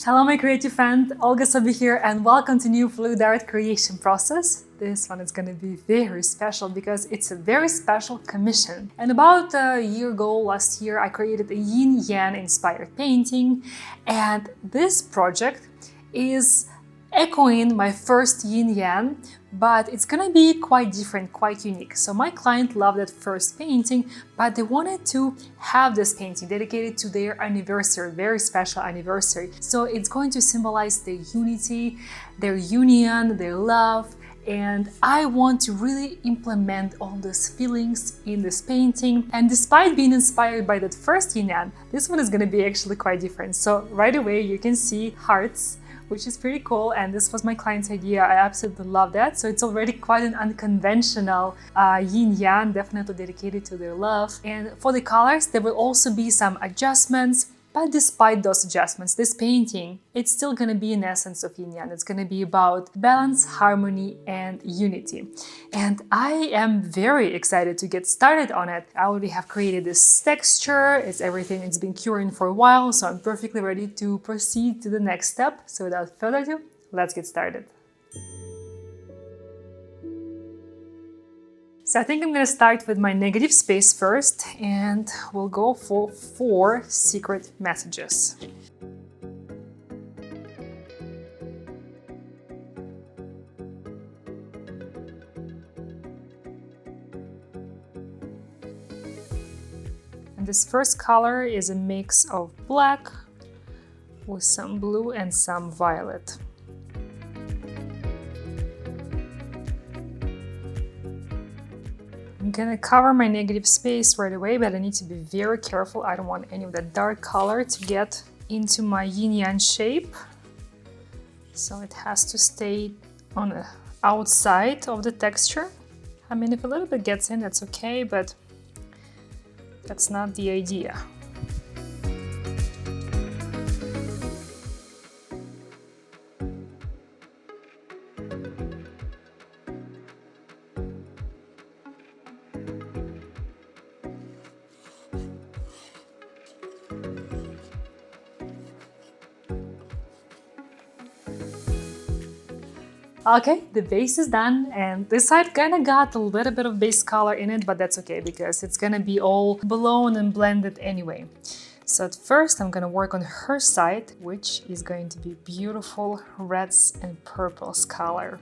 Hello my creative friend, Olga Soby here, and welcome to new fluid art creation process. This one is going to be very special because it's a very special commission. And about a year ago, last year, I created a Yin Yang inspired painting, and this project is echoing my first Yin Yang, but it's gonna be quite different, quite unique. So my client loved that first painting, but they wanted to have this painting dedicated to their anniversary, very special anniversary. So it's going to symbolize their unity, their union, their love, and I want to really implement all those feelings in this painting. And despite being inspired by that first Yin Yang, this one is gonna be actually quite different. So right away you can see hearts, which is pretty cool, and this was my client's idea. I absolutely love that. So it's already quite an unconventional Yin Yang, definitely dedicated to their love. And for the colors, there will also be some adjustments. But despite those adjustments, this painting, it's still gonna be an essence of Yin Yang. It's gonna be about balance, harmony, and unity. And I am very excited to get started on it. I already have created this texture. It's been curing for a while, so I'm perfectly ready to proceed to the next step. So without further ado, let's get started. So I think I'm going to start with my negative space first, and we'll go for 4 secret messages. And this first color is a mix of black with some blue and some violet. I'm gonna cover my negative space right away, but I need to be very careful. I don't want any of that dark color to get into my yin yang shape. So it has to stay on the outside of the texture. I mean, if a little bit gets in, that's okay, but that's not the idea. Okay, the base is done, and this side kinda got a little bit of base color in it, but that's okay because it's gonna be all blown and blended anyway. So at first I'm gonna work on her side, which is going to be beautiful reds and purples color.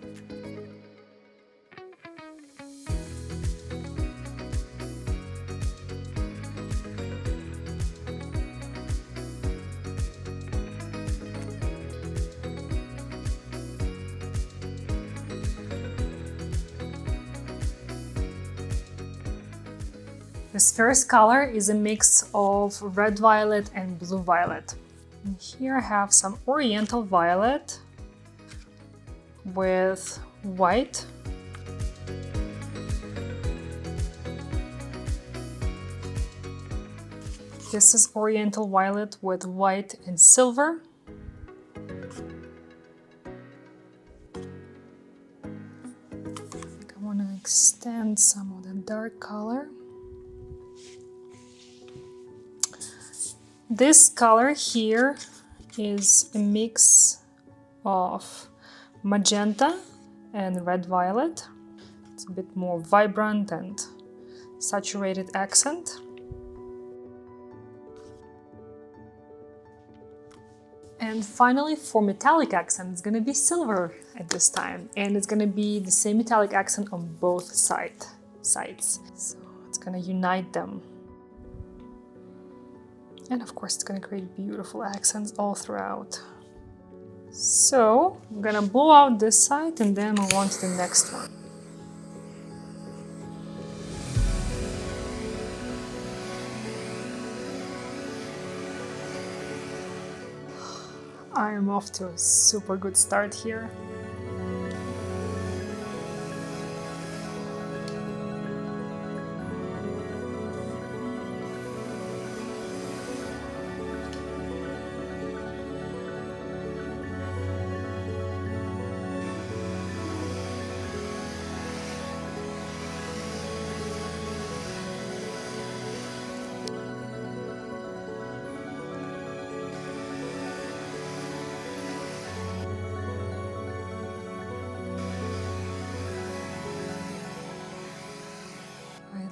This first color is a mix of red violet and blue violet. And here I have some oriental violet with white. This is oriental violet with white and silver. I want to extend some of the dark color. This color here is a mix of magenta and red violet. It's a bit more vibrant and saturated accent. And finally, for metallic accent, it's going to be silver at this time, and it's going to be the same metallic accent on both sides. So it's going to unite them. And of course, it's going to create beautiful accents all throughout. So I'm going to blow out this side and then move on to the next one. I am off to a super good start here.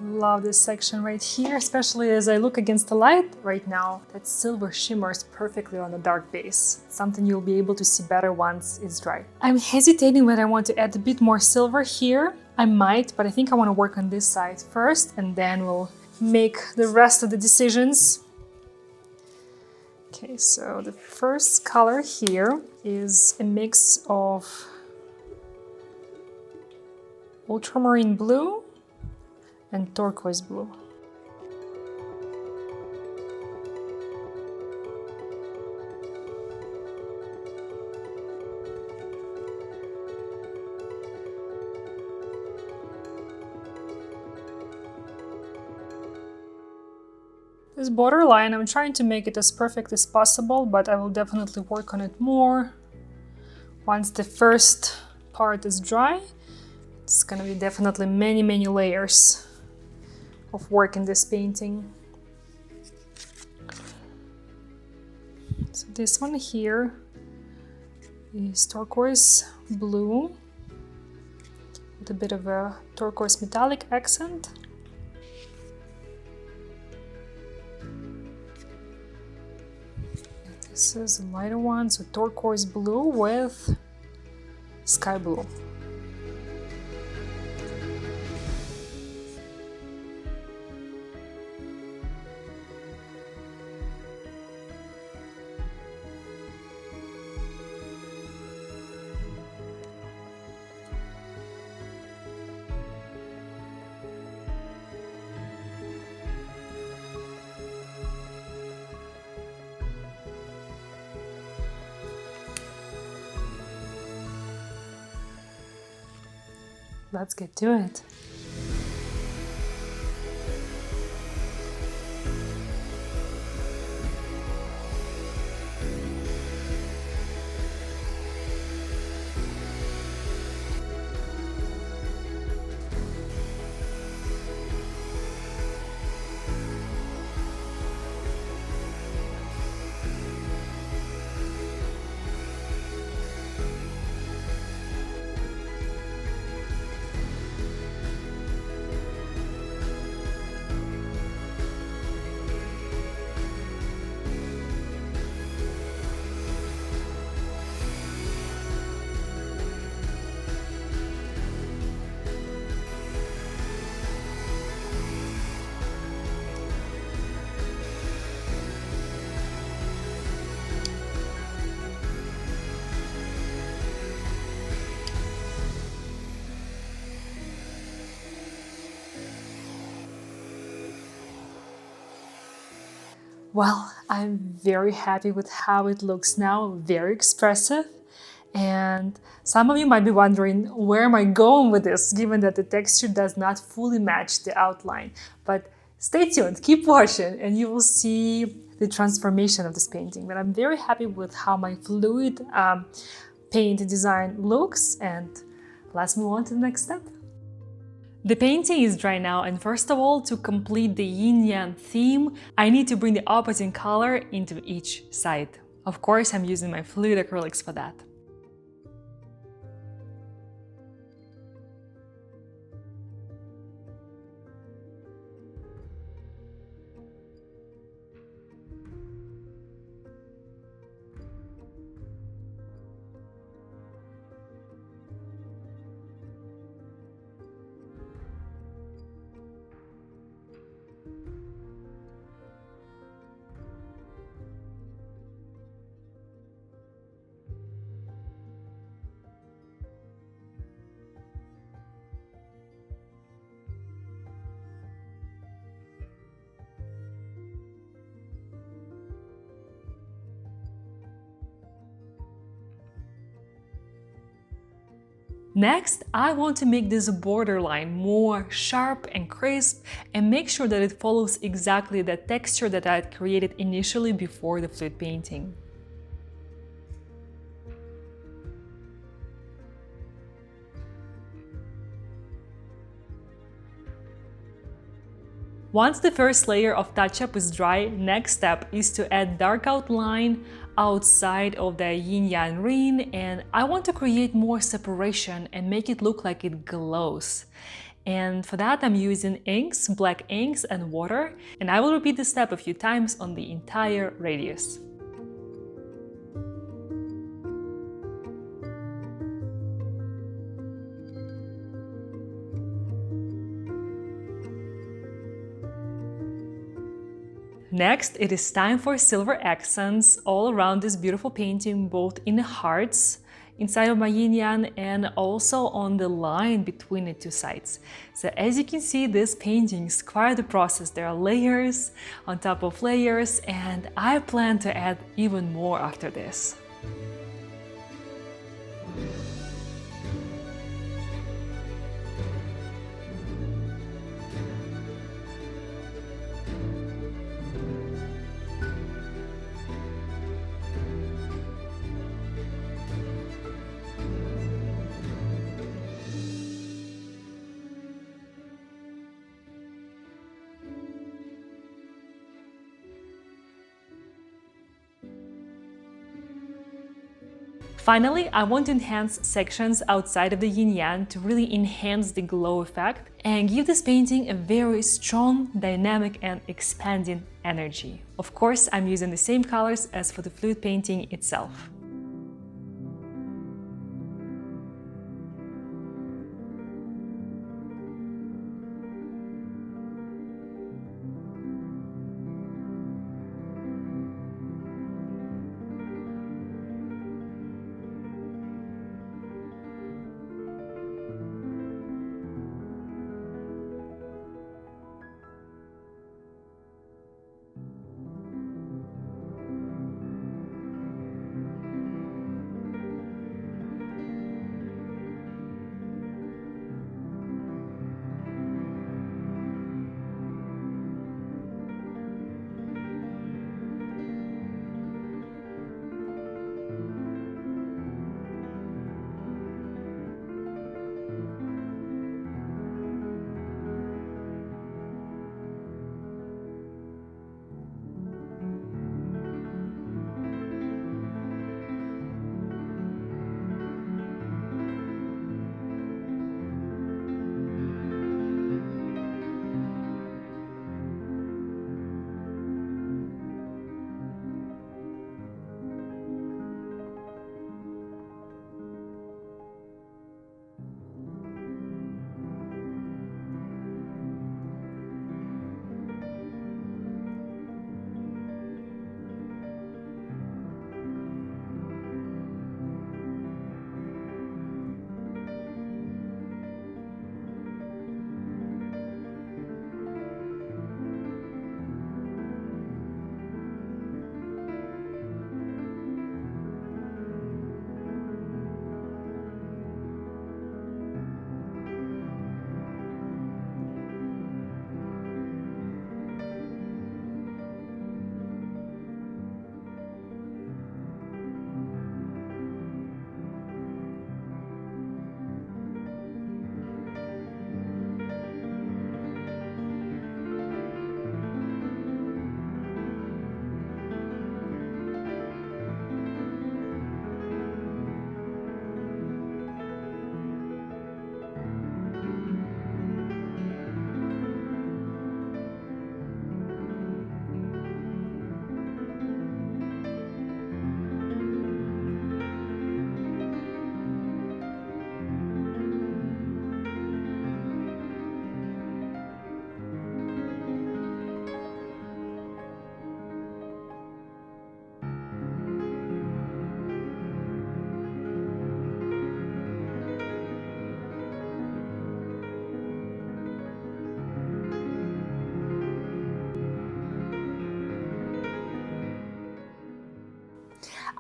Love this section right here, especially as I look against the light right now. That silver shimmers perfectly on the dark base. It's something you'll be able to see better once it's dry. I'm hesitating whether I want to add a bit more silver here. I might, but I think I want to work on this side first, and then we'll make the rest of the decisions. Okay, so the first color here is a mix of ultramarine blue and turquoise blue. This borderline, I'm trying to make it as perfect as possible, but I will definitely work on it more. Once the first part is dry, it's gonna be definitely many layers of work in this painting. So this one here is turquoise blue with a bit of a turquoise metallic accent. This is a lighter one, so turquoise blue with sky blue. Let's get to it. Well, I'm very happy with how it looks now, very expressive. And some of you might be wondering, where am I going with this, given that the texture does not fully match the outline. But stay tuned, keep watching, and you will see the transformation of this painting. But I'm very happy with how my fluid paint design looks, and let's move on to the next step. The painting is dry now, and first of all, to complete the Yin Yang theme, I need to bring the opposite color into each side. Of course, I'm using my fluid acrylics for that. Next, I want to make this borderline more sharp and crisp and make sure that it follows exactly the texture that I had created initially before the fluid painting. Once the first layer of touch-up is dry, next step is to add dark outline outside of the Yin Yang ring, and I want to create more separation and make it look like it glows. And for that I'm using inks, black inks and water, and I will repeat this step a few times on the entire radius. Next, it is time for silver accents all around this beautiful painting, both in the hearts, inside of my yin yang, and also on the line between the two sides. So as you can see, this painting is quite a process. There are layers on top of layers, and I plan to add even more after this. Finally, I want to enhance sections outside of the yin yang to really enhance the glow effect and give this painting a very strong, dynamic and expanding energy. Of course, I'm using the same colors as for the fluid painting itself.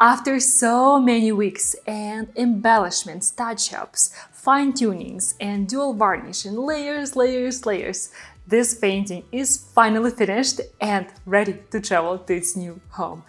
After so many weeks and embellishments, touch-ups, fine-tunings and dual varnish and layers, this painting is finally finished and ready to travel to its new home.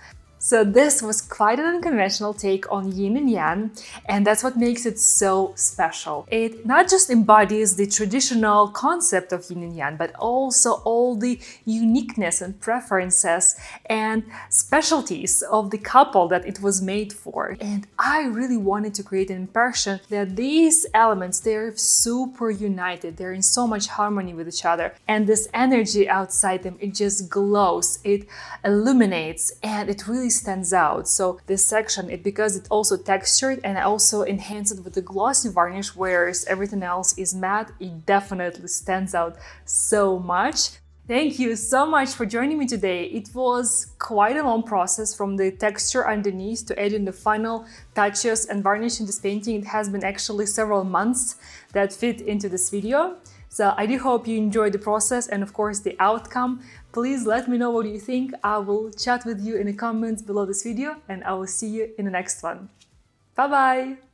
So this was quite an unconventional take on Yin and Yang, and that's what makes it so special. It not just embodies the traditional concept of Yin and Yang, but also all the uniqueness and preferences and specialties of the couple that it was made for. And I really wanted to create an impression that these elements, they're super united, they're in so much harmony with each other, and this energy outside them, it just glows, it illuminates, and it really stands out. So this section, because it also textured and I also enhanced it with the glossy varnish, whereas everything else is matte, it definitely stands out so much. Thank you so much for joining me today. It was quite a long process from the texture underneath to adding the final touches and varnishing this painting. It has been actually several months that fit into this video. So I do hope you enjoyed the process and of course the outcome. Please let me know what you think. I will chat with you in the comments below this video and I will see you in the next one. Bye bye!